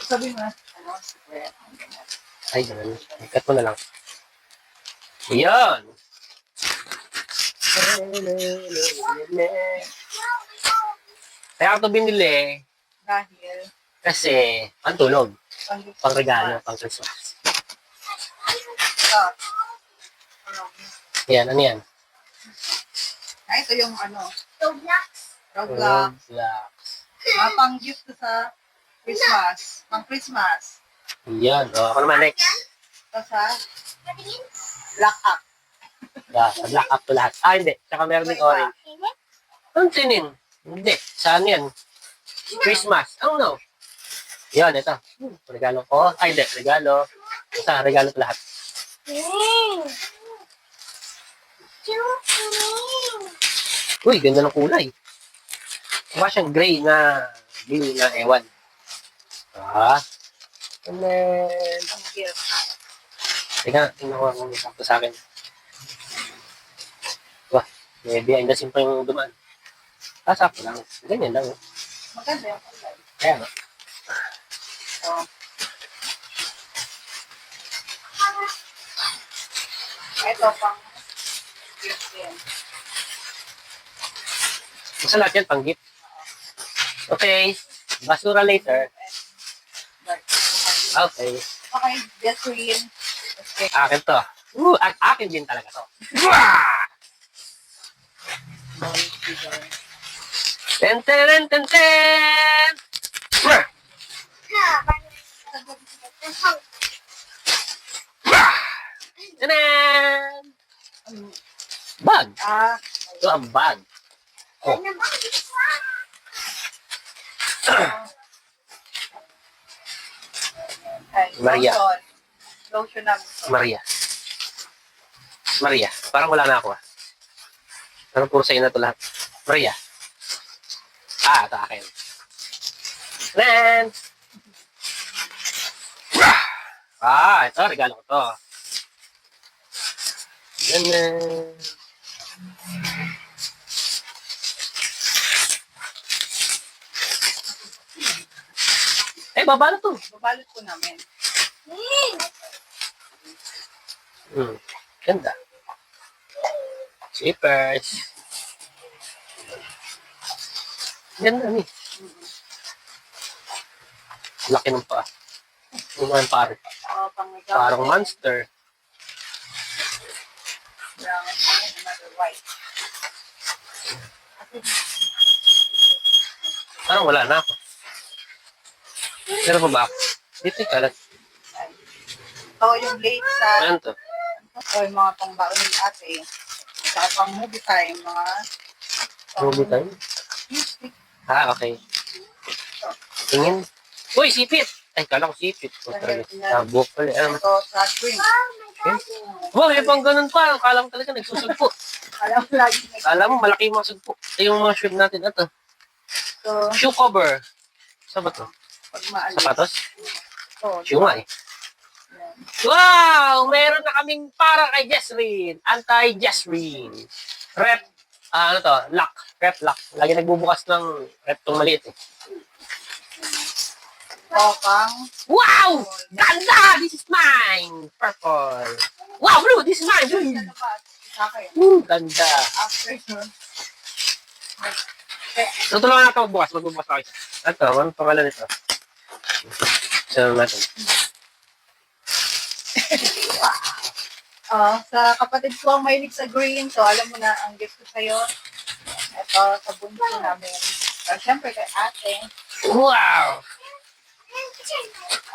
Sabi mo, ano, secret. Ay, ganun. Ikat mo na lang. Ayan! Kaya ako ito binili Dahil, kasi pantulog, pang-gift pang regalo, pang Christmas. Ah, ano, Yan, ano yan? ito yung ano, Roblox. Roblox. Pang-gift to sa Christmas. Pang-Christmas. Yan. O, ako naman next. Ito sa Black Up. Black up to lahat. Ah, hindi. Tsaka meron din orange. Anong tinin? Hindi. Saan yan? Christmas. Oh, no. Yan, ito. Regalo ko. Ay, hindi. Regalo. Sa regalo to lahat. Uy, ganda ng kulay. Mukha siyang gray na blue na ewan. Ah. And then, Pang-gift. teka, tingnan ko kung sakto sa akin. Wah, may behind the scene pa yung dumaan. Ah, sakto lang. Ganyan lang. Maganda yung kulay. Kaya nga. So, ito pang-gift din. Basta lahat yan, pang-gift. Okay. Basura later. Okay. Okay, just green. Okay. Akin to. At akin din talaga to. Wah! Ten, ten, ten, ten! Wah! Wah! Tanan! Bag. Ito ang bag. Oh. Ay, Maria. Lotion. Lotion namin to. Maria. Maria. Parang wala na ako ah. Parang puro sa'yo na ito lahat. Maria. Ah, ito akin. Then, ito, regalo ko to. Then, babalot to. Babalot ko namin. Ganda. Slippers. Ganda ni. Laki ng pa. Yung pare. Pang-regalo. Parang monster. Brown and another white. Parang wala na ako. Pero pa ba ako? Dito yung kalat. Ito yung late sa, Ano to? ito yung mga pang-baon ni ate. Saka pang-movie time, mga Movie time? music. Ah, okay. Tingin. Uy, sipit! Ay, kala ko sipit. Buk pala. Ito sa drink. Wow, may pang ganun pa. Kala mo talaga nagsusugpo. Alam mo lagi Kala mo malaki yung mga sugpo. Ito yung mga shoe natin. Ito. ito, Shoe cover. Saan ba to? pag maalis. Sapatos? Ito, Shoe nga eh. Wow! Meron na kaming para kay Jesrin. Anti-Jesrin. Rep. Ano to? Lock. Rep lock. Lagi nagbubukas ng rep tong maliit eh. ito pang Wow! Ganda! This is mine! Purple. Wow, blue! This is mine! Blue! ano pa, sa akin. Ganda. After nun, Tutulungan natin magbukas. Magbubukas ako. Ito, ano pangalan nito? So, natin. sa kapatid ko ang mahilig sa green, so alam mo na ang gift ko sa'yo. Ito, sa bunso namin. Siyempre kay ate. Wow!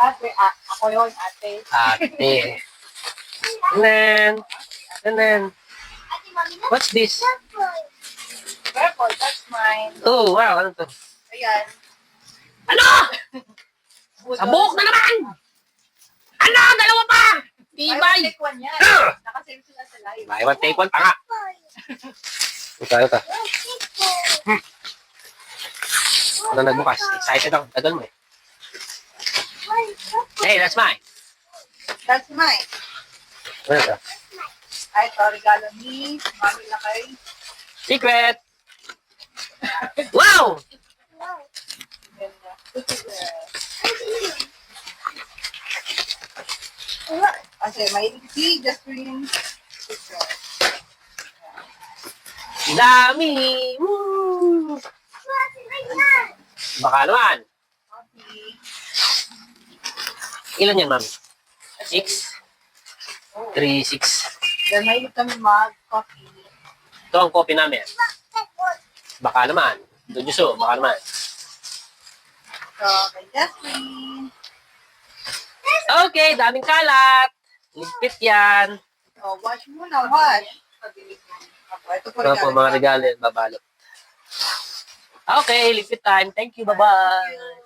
Ate, ako yun, ate. Ate. And then, what's this? Purple, that's mine. Oh, wow, ano to? Ayan. Ano? Sabok na naman! Ano? Dalawa pa! Buy one, Tibay! take one yan. Nakasave sila sa live. Buy one, take one, tanga! Ito. Ano nagbukas? Excited ako. Tagal mo eh. Hey, that's mine. That's mine. Ano ito? Ay, ito, regalo ni Mami na kay. Secret! Wow! Ganda. Kasi mahilig si Justine. Dami! Woo! Baka naman. Okay. Ilan yan, ma'am? 6? 3, 6. Then mahilig kami mag-coffee. Ito ang coffee namin. Baka naman. Dujuso, baka naman. So, kay Justine. Okay, daming kalat. Ligpit yan. So, wash muna, wash. Ito po Mga po mga regalo, babalot. Okay, ligpit time. Thank you, bye-bye.